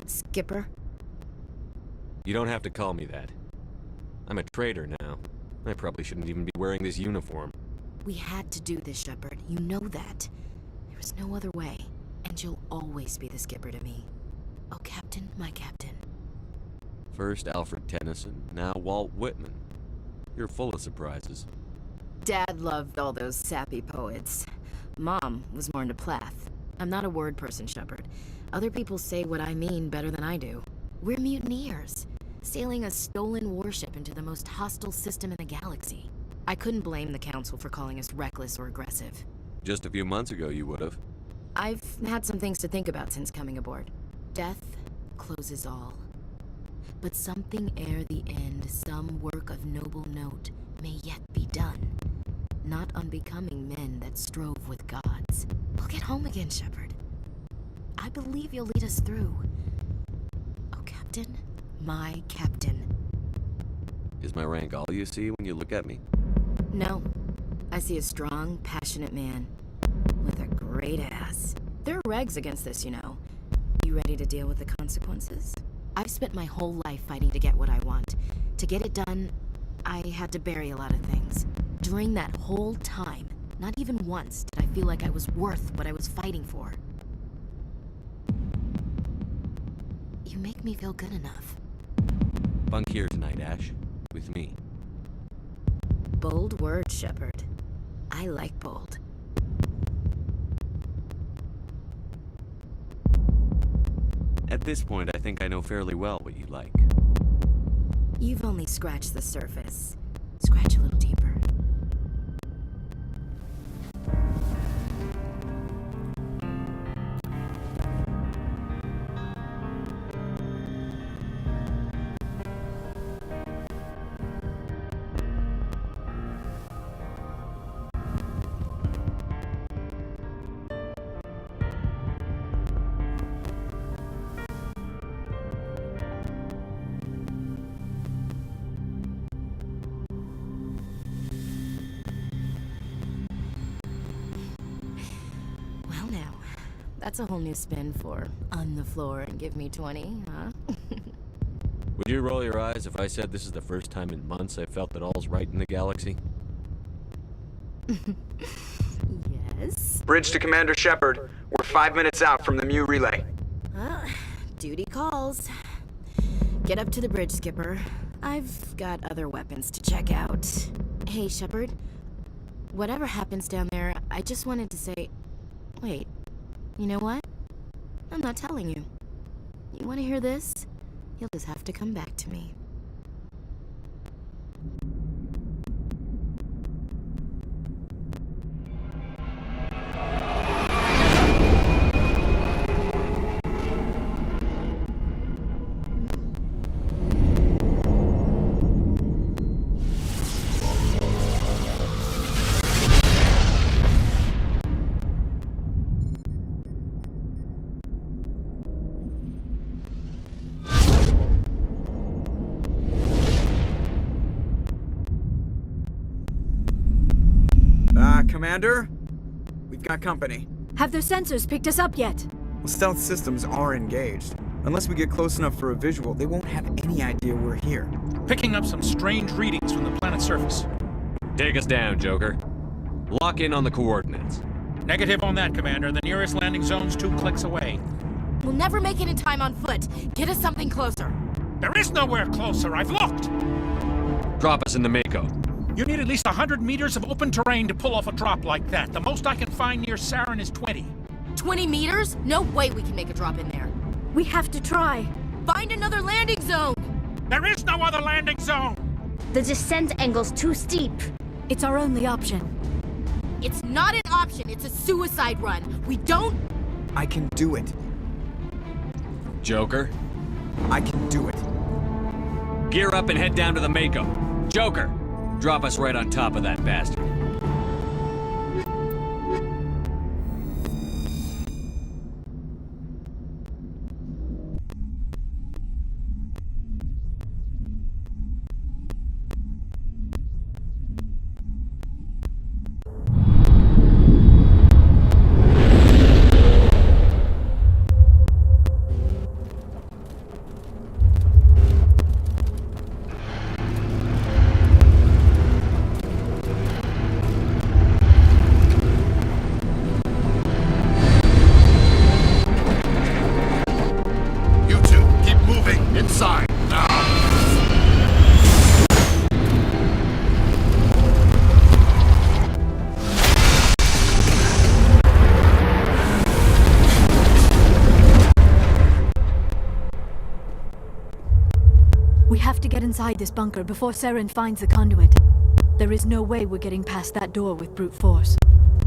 Skipper? You don't have to call me that. I'm a traitor now. I probably shouldn't even be wearing this uniform. We had to do this, Shepard. You know that. There was no other way. And you'll always be the skipper to me. Oh, Captain, my captain. First Alfred Tennyson, now Walt Whitman. You're full of surprises. Dad loved all those sappy poets. Mom was more into Plath. I'm not a word person, Shepard. Other people say what I mean better than I do. We're mutineers, sailing a stolen warship into the most hostile system in the galaxy. I couldn't blame the Council for calling us reckless or aggressive. Just a few months ago, you would have. I've had some things to think about since coming aboard. Death closes all. But something ere the end, some work of noble note, may yet be done. Not unbecoming men that strove with gods. We'll get home again, Shepard. I believe you'll lead us through. Oh, Captain, my captain. Is my rank all you see when you look at me? No. I see a strong, passionate man. With a great ass. There are regs against this, you know. You ready to deal with the consequences? I've spent my whole life fighting to get what I want. To get it done, I had to bury a lot of things. During that whole time, not even once did I feel like I was worth what I was fighting for. You make me feel good enough. Bunk here tonight, Ash. With me. Bold words, Shepard. I like bold. At this point, I think I know fairly well what you like. You've only scratched the surface. Scratch a little deeper. That's a whole new spin for on the floor and give me 20, huh? Would you roll your eyes if I said this is the first time in months I felt that all's right in the galaxy? Yes? Bridge to Commander Shepard. We're 5 minutes out from the Mu relay. Duty calls. Get up to the bridge, Skipper. I've got other weapons to check out. Hey, Shepard. Whatever happens down there, I just wanted to say... Wait. You know what? I'm not telling you. You want to hear this? You'll just have to come back to me. Commander? We've got company. Have their sensors picked us up yet? Well, stealth systems are engaged. Unless we get close enough for a visual, they won't have any idea we're here. Picking up some strange readings from the planet's surface. Take us down, Joker. Lock in on the coordinates. Negative on that, Commander. The nearest landing zone's 2 clicks away. We'll never make it in time on foot. Get us something closer. There is nowhere closer. I've looked. Drop us in the Mako. You need at least 100 meters of open terrain to pull off a drop like that. The most I can find near Saren is 20. 20 meters? No way we can make a drop in there. We have to try. Find another landing zone! There is no other landing zone! The descent angle's too steep. It's our only option. It's not an option, it's a suicide run. We don't... I can do it. Joker, I can do it. gear up and head down to the Mako. Joker, drop us right on top of that bastard. We have to get inside this bunker before Saren finds the conduit. There is no way we're getting past that door with brute force.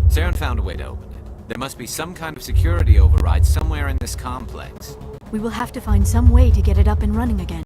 Saren found a way to open it. There must be some kind of security override somewhere in this complex. We will have to find some way to get it up and running again.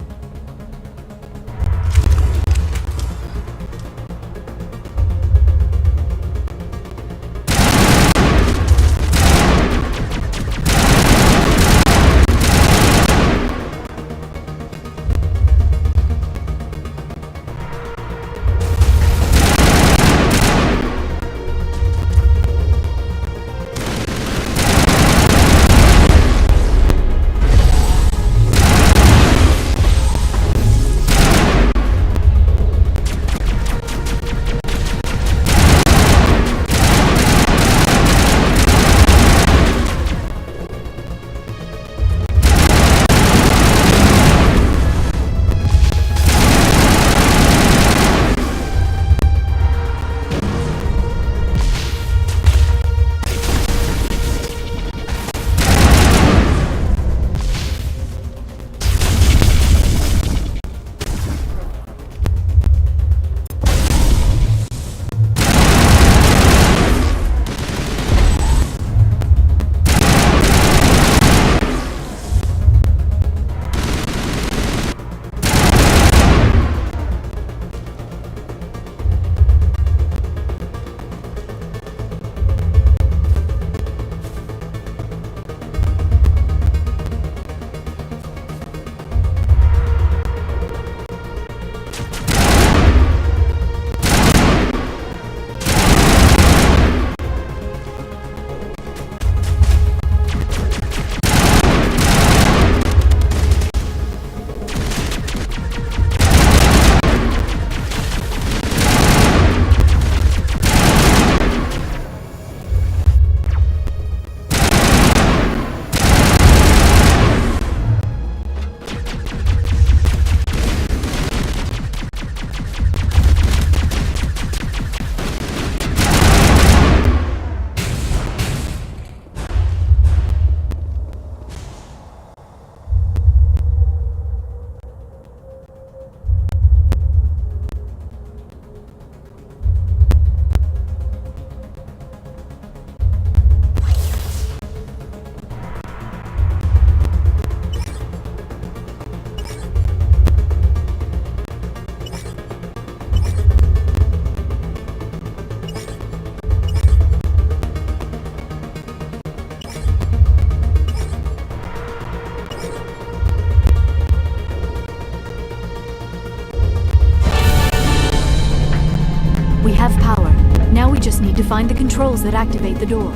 We have power. Now we just need to find the controls that activate the door.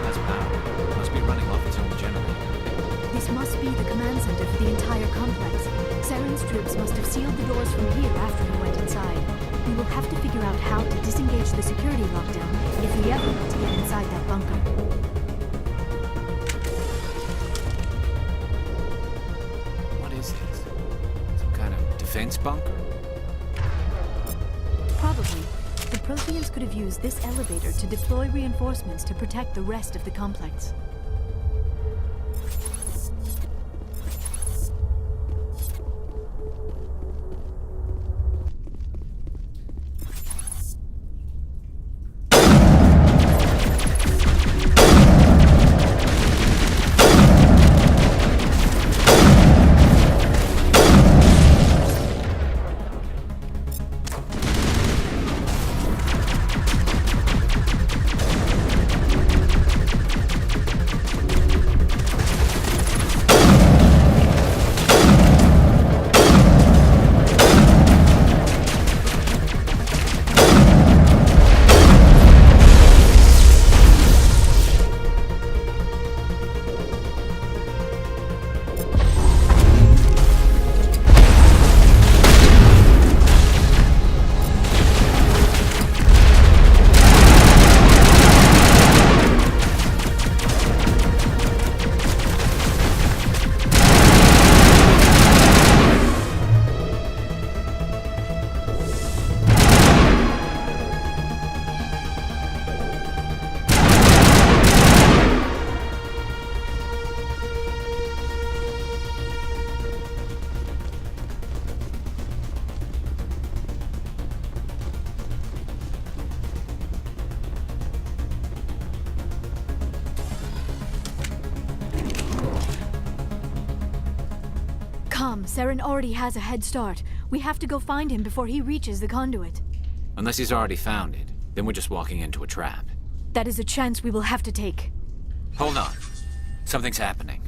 has power. It must be running off its own generator. This must be the command center for the entire complex. Saren's troops must have sealed the doors from here after he went inside. We will have to figure out how to disengage the security lockdown if we ever want to get inside that bunker. What is this? Some kind of defense bunker? Probably. The Protheans could have used this elevator to deploy reinforcements to protect the rest of the complex. Come, Saren already has a head start. We have to go find him before he reaches the conduit. Unless he's already found it, then we're just walking into a trap. That is a chance we will have to take. Hold on. Something's happening.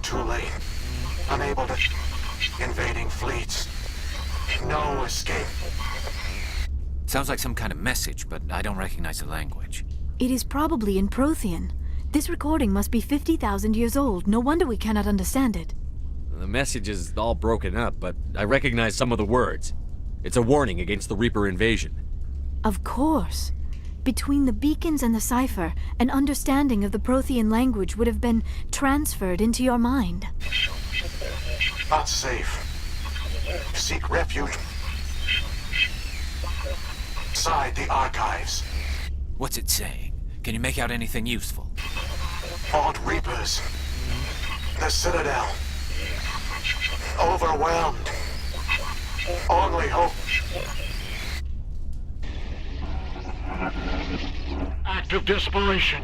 Too late. Unable to... Invading fleets. No escape. Sounds like some kind of message, but I don't recognize the language. It is probably in Prothean. This recording must be 50,000 years old. No wonder we cannot understand it. The message is all broken up, but I recognize some of the words. It's a warning against the Reaper invasion. Of course. Between the beacons and the cipher, an understanding of the Prothean language would have been transferred into your mind. Not safe. Seek refuge inside the archives. What's it saying? Can you make out anything useful? Fought Reapers. The Citadel. Overwhelmed. Only hope. Act of desperation.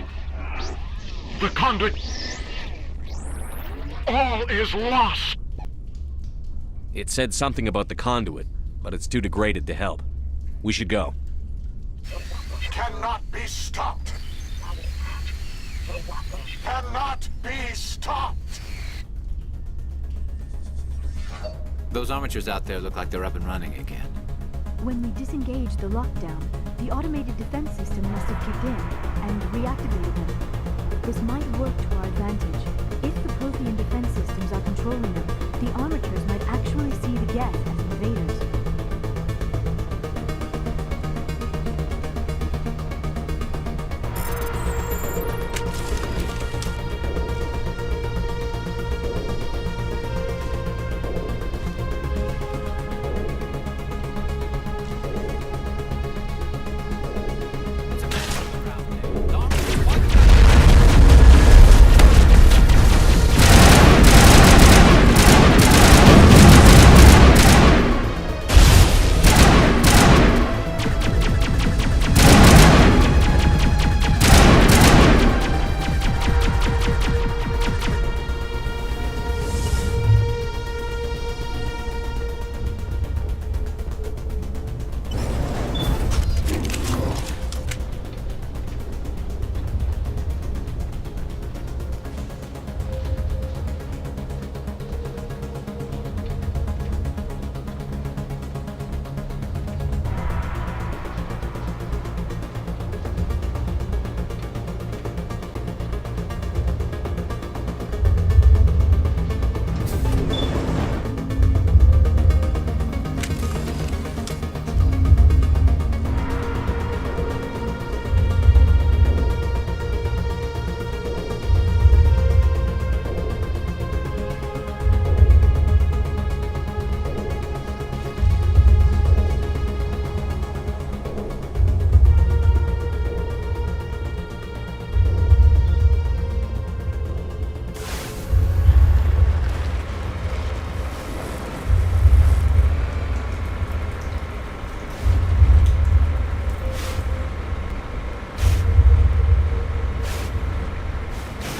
The conduit. All is lost. It said something about the conduit, but it's too degraded to help. We should go. Cannot be stopped. Cannot be stopped. Those armatures out there look like they're up and running again. When we disengaged the lockdown, the automated defense system must have kicked in and reactivated them. This might work to our advantage. If the Prothean defense systems are controlling them, the armatures might actually see the Geth as invaders.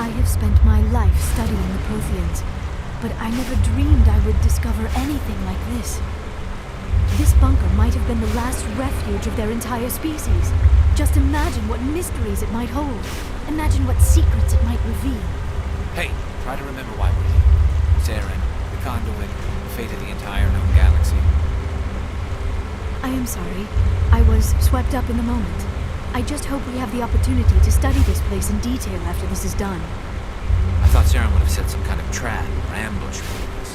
I have spent my life studying the Protheans, but I never dreamed I would discover anything like this. This bunker might have been the last refuge of their entire species. Just imagine what mysteries it might hold. Imagine what secrets it might reveal. Hey, try to remember why we're here. Saren, the conduit, the fate of the entire known galaxy. I am sorry. I was swept up in the moment. I just hope we have the opportunity to study this place in detail after this is done. I thought Saren would have set some kind of trap or ambush for us.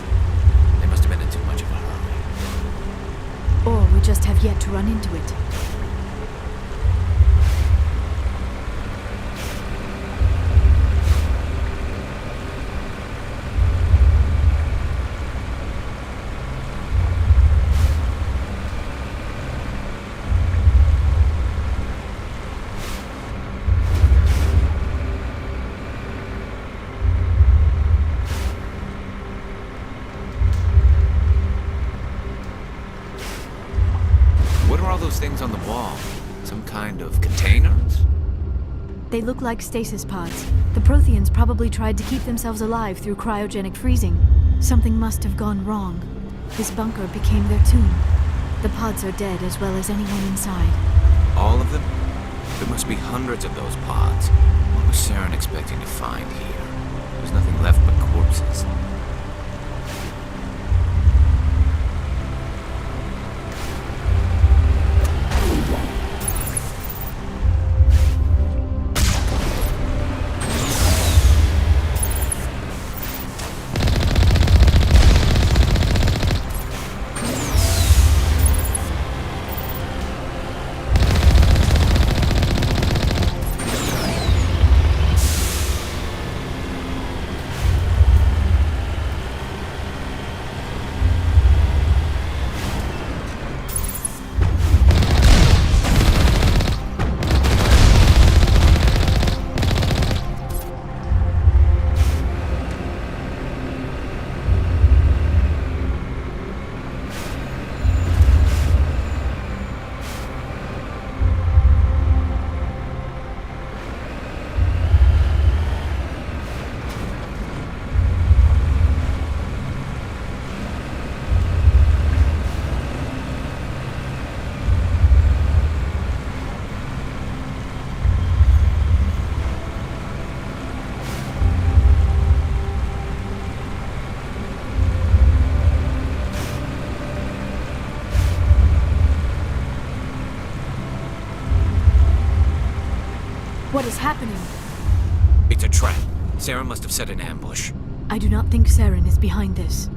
They must have been in too much of a hurry. Or we just have yet to run into it. What are all those things on the wall? Some kind of containers? They look like stasis pods. The Protheans probably tried to keep themselves alive through cryogenic freezing. Something must have gone wrong. This bunker became their tomb. The pods are dead as well as anyone inside. All of them? There must be hundreds of those pods. What was Saren expecting to find here? There was nothing left but corpses. What is happening? It's a trap. Saren must have set an ambush. I do not think Saren is behind this.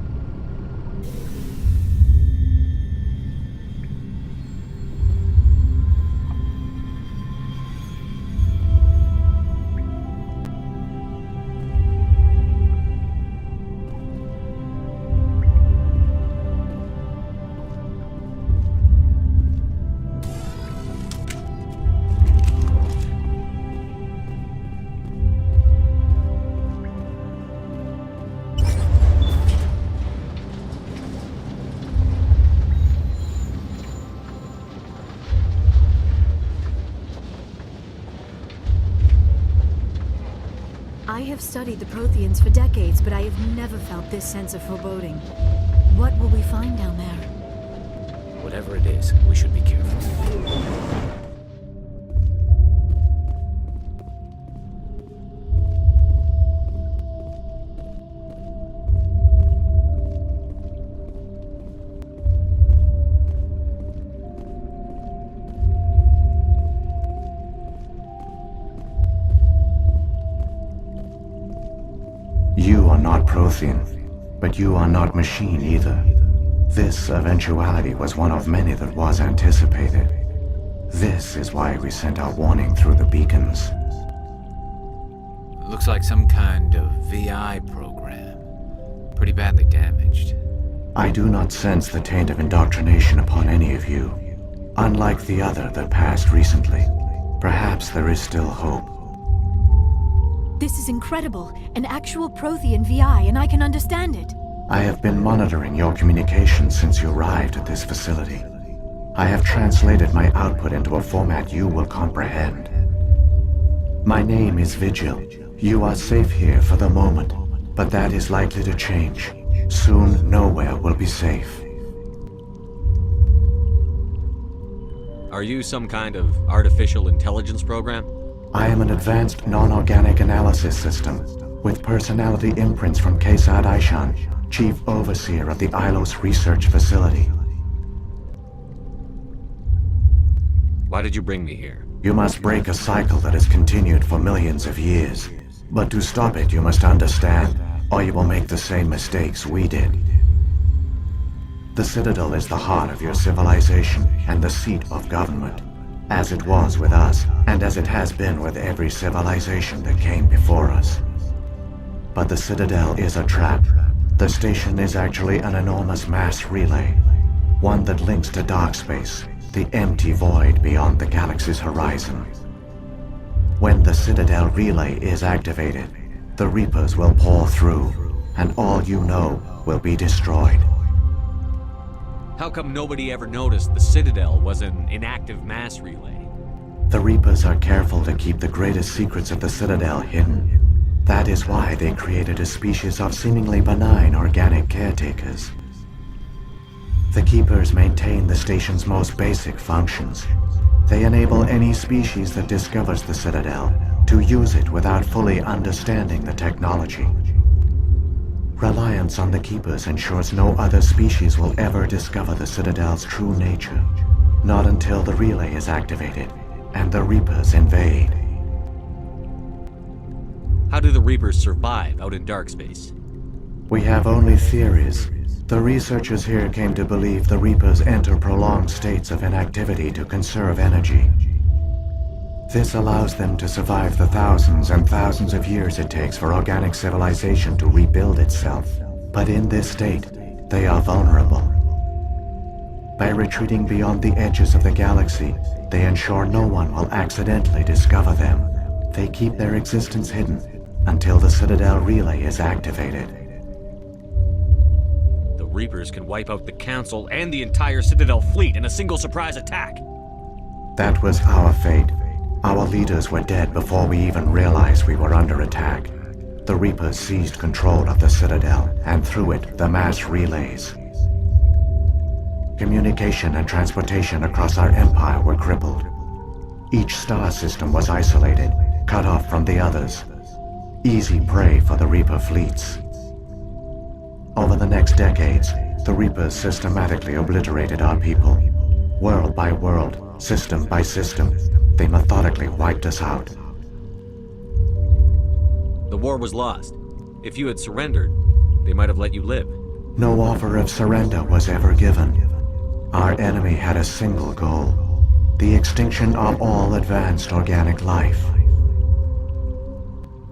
I have studied the Protheans for decades, but I have never felt this sense of foreboding. What will we find down there? Whatever it is, we should be careful. You are not Prothean, but you are not machine either. This eventuality was one of many that was anticipated. This is why we sent our warning through the beacons. Looks like some kind of VI program. Pretty badly damaged. I do not sense the taint of indoctrination upon any of you. Unlike the other that passed recently, perhaps there is still hope. This is incredible. An actual Prothean VI, and I can understand it. I have been monitoring your communications since you arrived at this facility. I have translated my output into a format you will comprehend. My name is Vigil, You are safe here for the moment, but that is likely to change. Soon, nowhere will be safe. Are you some kind of artificial intelligence program? I am an advanced non-organic analysis system, with personality imprints from Kesad Aishan, Chief Overseer of the Ilos Research Facility. Why did you bring me here? You must break a cycle that has continued for millions of years. But to stop it, you must understand, or you will make the same mistakes we did. The Citadel is the heart of your civilization and the seat of government, as it was with us, and as it has been with every civilization that came before us. But the Citadel is a trap. The station is actually an enormous mass relay, one that links to dark space, the empty void beyond the galaxy's horizon. When the Citadel relay is activated, the Reapers will pour through, and all you know will be destroyed. How come nobody ever noticed the Citadel was an inactive mass relay? The Reapers are careful to keep the greatest secrets of the Citadel hidden. That is why they created a species of seemingly benign organic caretakers. The Keepers maintain the station's most basic functions. They enable any species that discovers the Citadel to use it without fully understanding the technology. Reliance on the Keepers ensures no other species will ever discover the Citadel's true nature. Not until the relay is activated, and the Reapers invade. How do the Reapers survive out in dark space? We have only theories. The researchers here came to believe the Reapers enter prolonged states of inactivity to conserve energy. This allows them to survive the thousands and thousands of years it takes for organic civilization to rebuild itself. But in this state, they are vulnerable. By retreating beyond the edges of the galaxy, they ensure no one will accidentally discover them. They keep their existence hidden until the Citadel relay is activated. The Reapers can wipe out the Council and the entire Citadel fleet in a single surprise attack. That was our fate. Our leaders were dead before we even realized we were under attack. The Reapers seized control of the Citadel, and through it, the mass relays. Communication and transportation across our empire were crippled. Each star system was isolated, cut off from the others. Easy prey for the Reaper fleets. Over the next decades, the Reapers systematically obliterated our people. World by world, system by system, they methodically wiped us out. The war was lost. If you had surrendered, they might have let you live. No offer of surrender was ever given. Our enemy had a single goal: the extinction of all advanced organic life.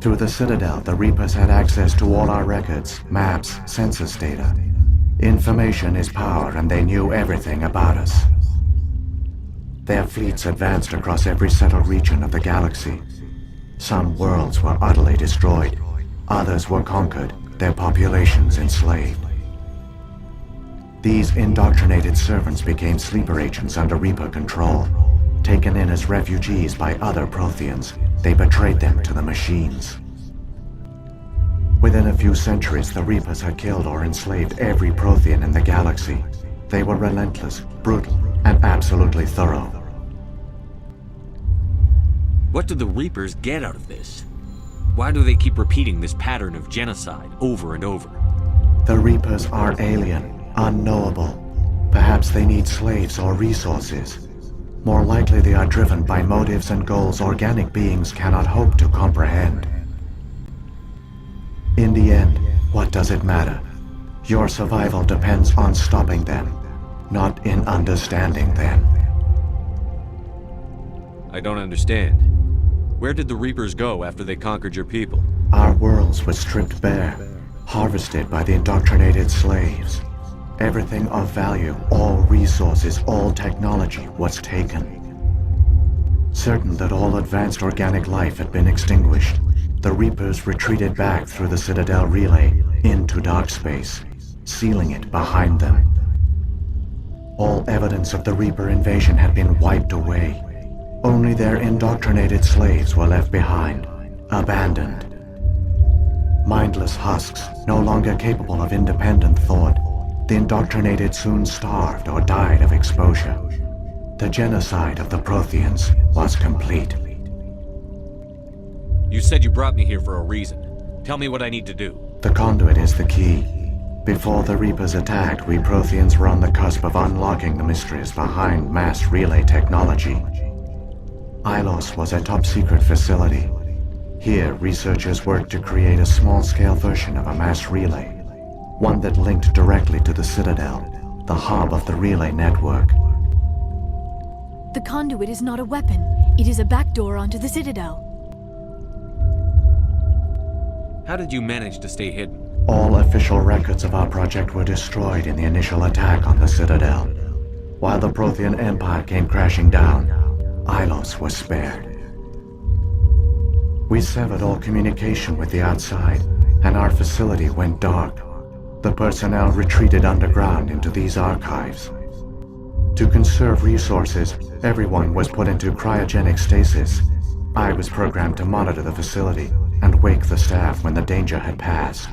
Through the Citadel, the Reapers had access to all our records, maps, census data. Information is power, and they knew everything about us. Their fleets advanced across every settled region of the galaxy. Some worlds were utterly destroyed. Others were conquered, their populations enslaved. These indoctrinated servants became sleeper agents under Reaper control. Taken in as refugees by other Protheans, they betrayed them to the machines. Within a few centuries, the Reapers had killed or enslaved every Prothean in the galaxy. They were relentless, brutal, and absolutely thorough. What do the Reapers get out of this? Why do they keep repeating this pattern of genocide over and over? The Reapers are alien, unknowable. Perhaps they need slaves or resources. More likely they are driven by motives and goals organic beings cannot hope to comprehend. In the end, what does it matter? Your survival depends on stopping them, not in understanding them. I don't understand. Where did the Reapers go after they conquered your people? Our worlds were stripped bare, harvested by the indoctrinated slaves. Everything of value, all resources, all technology was taken. Certain that all advanced organic life had been extinguished, the Reapers retreated back through the Citadel relay into dark space, sealing it behind them. All evidence of the Reaper invasion had been wiped away. Only their indoctrinated slaves were left behind, abandoned, Mindless husks, no longer capable of independent thought, the indoctrinated soon starved or died of exposure. The genocide of the Protheans was complete. You said you brought me here for a reason. Tell me what I need to do. The conduit is the key. Before the Reapers attacked, we Protheans were on the cusp of unlocking the mysteries behind mass relay technology. Ilos was a top-secret facility. Here, researchers worked to create a small-scale version of a mass relay, one that linked directly to the Citadel, the hub of the relay network. The conduit is not a weapon. It is a backdoor onto the Citadel. How did you manage to stay hidden? All official records of our project were destroyed in the initial attack on the Citadel. While the Prothean Empire came crashing down, Ilos was spared. We severed all communication with the outside, and our facility went dark. The personnel retreated underground into these archives. To conserve resources, everyone was put into cryogenic stasis. I was programmed to monitor the facility and wake the staff when the danger had passed.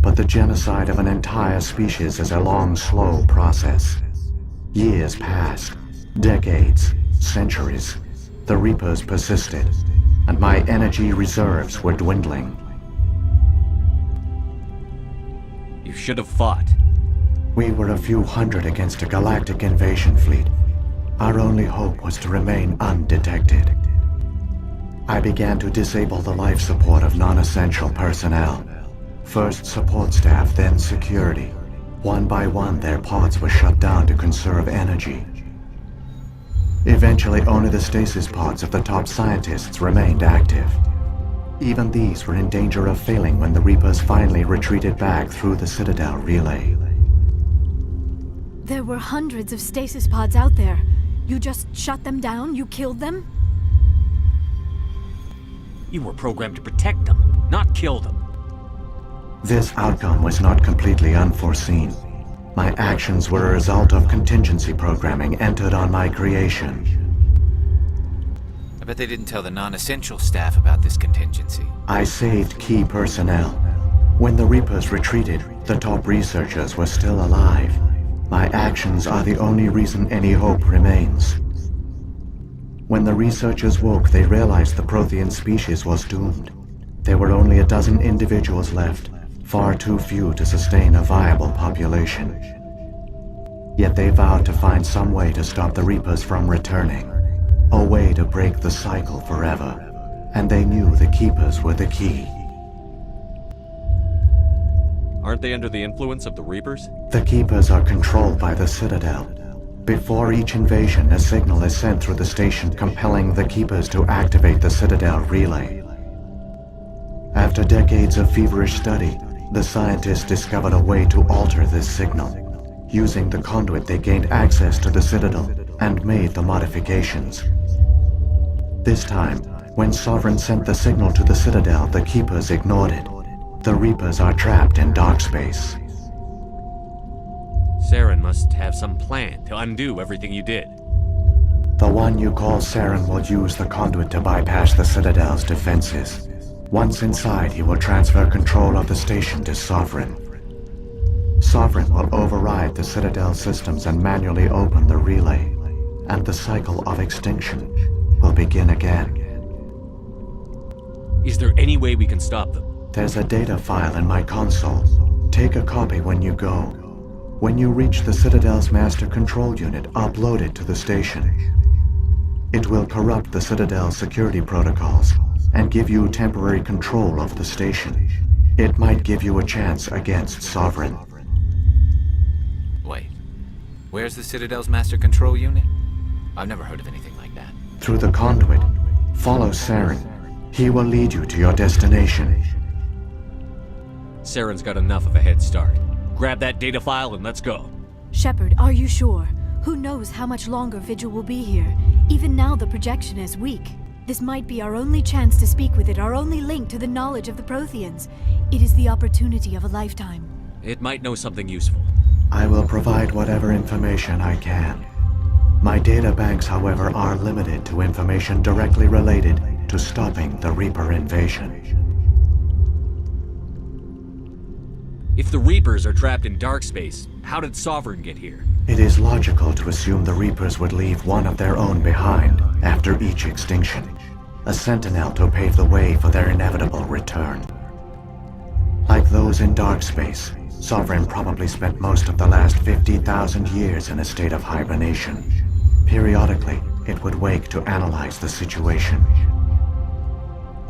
But the genocide of an entire species is a long, slow process. Years passed, decades, centuries. The Reapers persisted, and my energy reserves were dwindling. You should have fought. We were a few hundred against a galactic invasion fleet. Our only hope was to remain undetected. I began to disable the life support of non-essential personnel. First support staff, then security. One by one, their pods were shut down to conserve energy. Eventually, only the stasis pods of the top scientists remained active. Even these were in danger of failing when the Reapers finally retreated back through the Citadel relay. There were hundreds of stasis pods out there. You just shut them down? You killed them? You were programmed to protect them, not kill them. This outcome was not completely unforeseen. My actions were a result of contingency programming entered on my creation. I bet they didn't tell the non-essential staff about this contingency. I saved key personnel. When the Reapers retreated, the top researchers were still alive. My actions are the only reason any hope remains. When the researchers woke, they realized the Prothean species was doomed. There were only a dozen individuals left, far too few to sustain a viable population. Yet they vowed to find some way to stop the Reapers from returning, a way to break the cycle forever, and they knew the Keepers were the key. Aren't they under the influence of the Reapers? The Keepers are controlled by the Citadel. Before each invasion, a signal is sent through the station compelling the Keepers to activate the Citadel relay. After decades of feverish study, the scientists discovered a way to alter this signal. Using the conduit, they gained access to the Citadel and made the modifications. This time, when Sovereign sent the signal to the Citadel, the Keepers ignored it. The Reapers are trapped in dark space. Saren must have some plan to undo everything you did. The one you call Saren will use the conduit to bypass the Citadel's defenses. Once inside, he will transfer control of the station to Sovereign. Sovereign will override the Citadel systems and manually open the relay, and the cycle of extinction will begin again. Is there any way we can stop them? There's a data file in my console. Take a copy when you go. When you reach the Citadel's master control unit, upload it to the station. It will corrupt the Citadel's security protocols and give you temporary control of the station. It might give you a chance against Sovereign. Wait, where's the Citadel's master control unit? I've never heard of anything like that. Through the conduit, follow Saren. He will lead you to your destination. Saren's got enough of a head start. Grab that data file and let's go. Shepard, are you sure? Who knows how much longer Vigil will be here? Even now the projection is weak. This might be our only chance to speak with it, our only link to the knowledge of the Protheans. It is the opportunity of a lifetime. It might know something useful. I will provide whatever information I can. My data banks, however, are limited to information directly related to stopping the Reaper invasion. If the Reapers are trapped in dark space, how did Sovereign get here? It is logical to assume the Reapers would leave one of their own behind after each extinction. A sentinel to pave the way for their inevitable return. Like those in dark space, Sovereign probably spent most of the last 50,000 years in a state of hibernation. Periodically, it would wake to analyze the situation.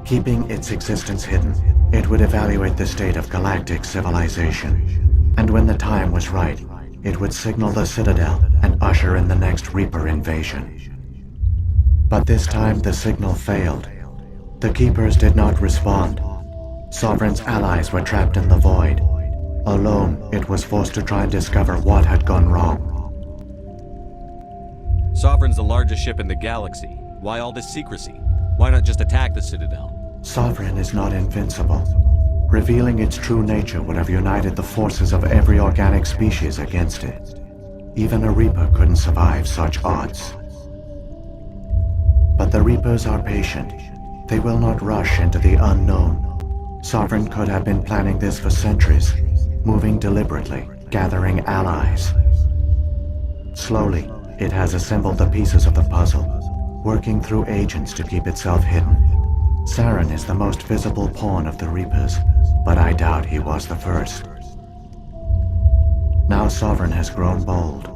Keeping its existence hidden, it would evaluate the state of galactic civilization. And when the time was right, it would signal the Citadel and usher in the next Reaper invasion. But this time the signal failed. The Keepers did not respond. Sovereign's allies were trapped in the void. Alone, it was forced to try and discover what had gone wrong. Sovereign's the largest ship in the galaxy. Why all this secrecy? Why not just attack the Citadel? Sovereign is not invincible. Revealing its true nature would have united the forces of every organic species against it. Even a Reaper couldn't survive such odds. But the Reapers are patient. They will not rush into the unknown. Sovereign could have been planning this for centuries, moving deliberately, gathering allies. Slowly, it has assembled the pieces of the puzzle, working through agents to keep itself hidden. Saren is the most visible pawn of the Reapers, but I doubt he was the first. Now Sovereign has grown bold.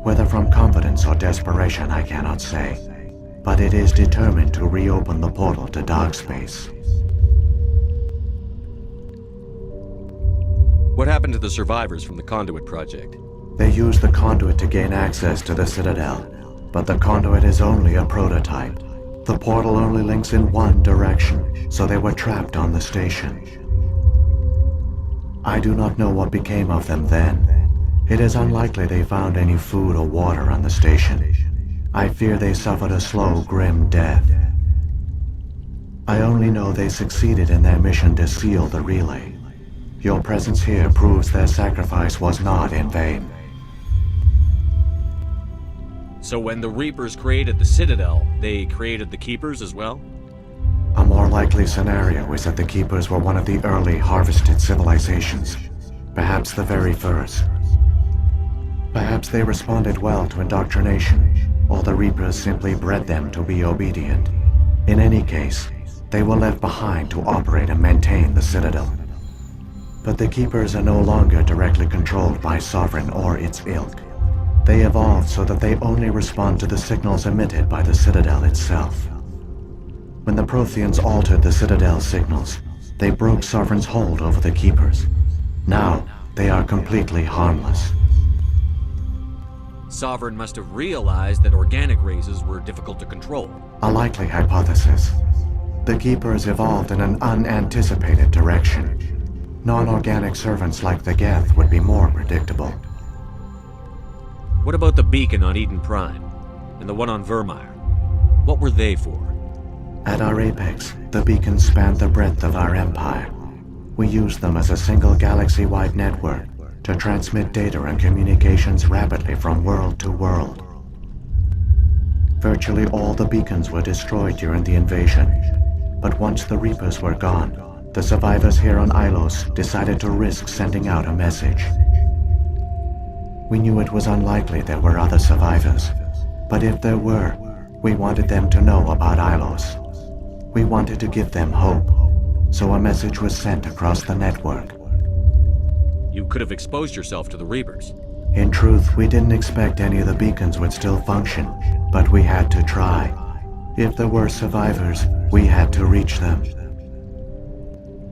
Whether from confidence or desperation, I cannot say. But it is determined to reopen the portal to dark space. What happened to the survivors from the Conduit project? They used the conduit to gain access to the Citadel, but the conduit is only a prototype. The portal only links in one direction, so they were trapped on the station. I do not know what became of them then. It is unlikely they found any food or water on the station. I fear they suffered a slow, grim death. I only know they succeeded in their mission to seal the relay. Your presence here proves their sacrifice was not in vain. So when the Reapers created the Citadel, they created the Keepers as well? A more likely scenario is that the Keepers were one of the early harvested civilizations, perhaps the very first. Perhaps they responded well to indoctrination, or the Reapers simply bred them to be obedient. In any case, they were left behind to operate and maintain the Citadel. But the Keepers are no longer directly controlled by Sovereign or its ilk. They evolved so that they only respond to the signals emitted by the Citadel itself. When the Protheans altered the Citadel's signals, they broke Sovereign's hold over the Keepers. Now, they are completely harmless. Sovereign must have realized that organic races were difficult to control. A likely hypothesis. The Keepers evolved in an unanticipated direction. Non-organic servants like the Geth would be more predictable. What about the beacon on Eden Prime? And the one on Vermeer? What were they for? At our apex, the beacons spanned the breadth of our empire. We used them as a single galaxy-wide network to transmit data and communications rapidly from world to world. Virtually all the beacons were destroyed during the invasion, but once the Reapers were gone, the survivors here on Ilos decided to risk sending out a message. We knew it was unlikely there were other survivors, but if there were, we wanted them to know about Ilos. We wanted to give them hope, so a message was sent across the network. You could have exposed yourself to the Reapers. In truth, we didn't expect any of the beacons would still function, but we had to try. If there were survivors, we had to reach them.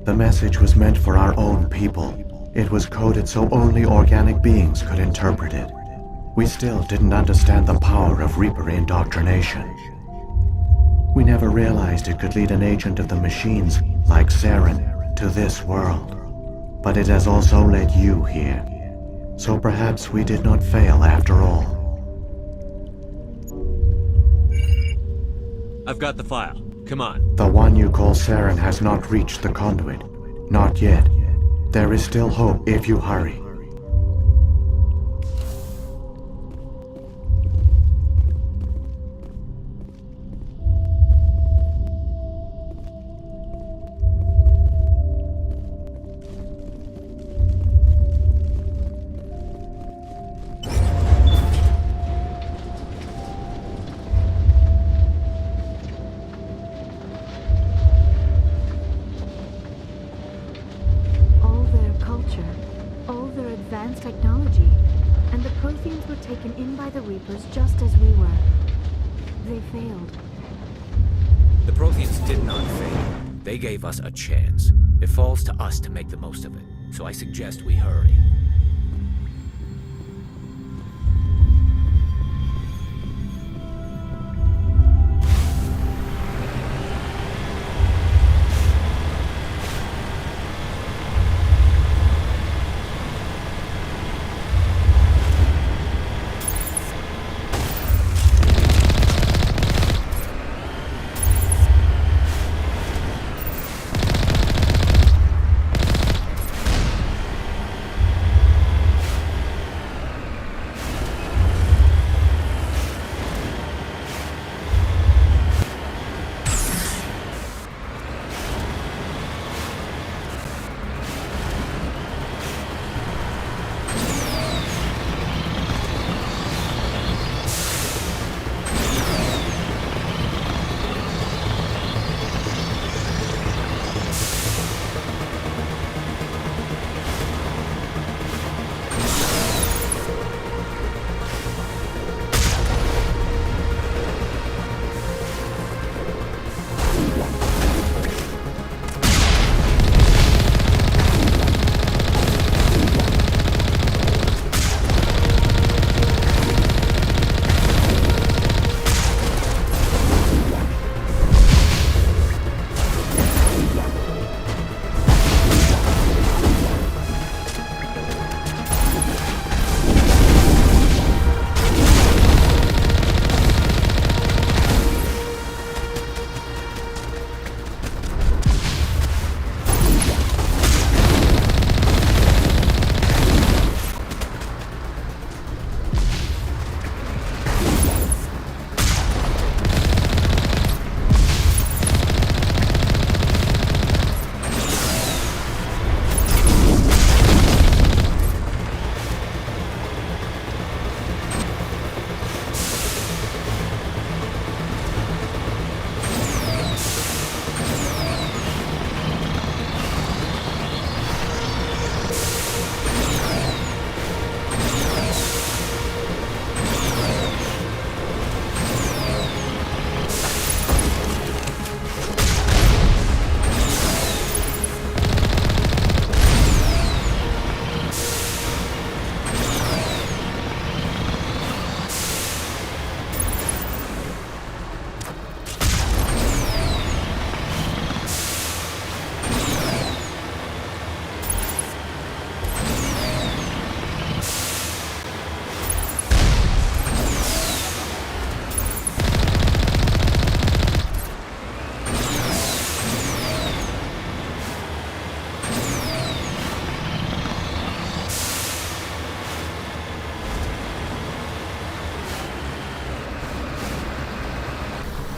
The message was meant for our own people. It was coded so only organic beings could interpret it. We still didn't understand the power of Reaper indoctrination. We never realized it could lead an agent of the machines, like Saren, to this world. But it has also led you here. So perhaps we did not fail after all. I've got the file. Come on. The one you call Saren has not reached the conduit. Not yet. There is still hope if you hurry. advanced technology, and the Protheans were taken in by the Reapers just as we were. They failed. The Protheans did not fail. They gave us a chance. It falls to us to make the most of it, so I suggest we hurry.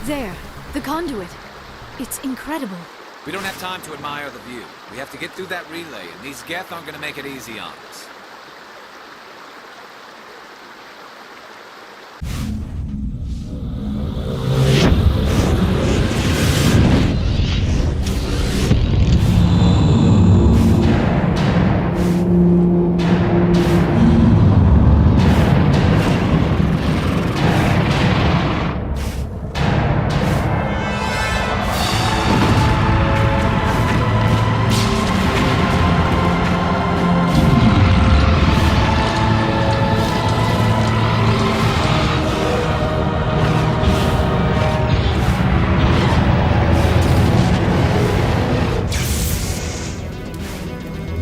There, the conduit. It's incredible. We don't have time to admire the view. We have to get through that relay, and these Geth aren't gonna make it easy on us.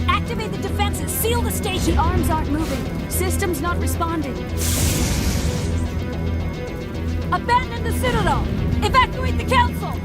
Activate the defenses! Seal the station! The arms aren't moving. Systems not responding. Abandon the Citadel! Evacuate the Council!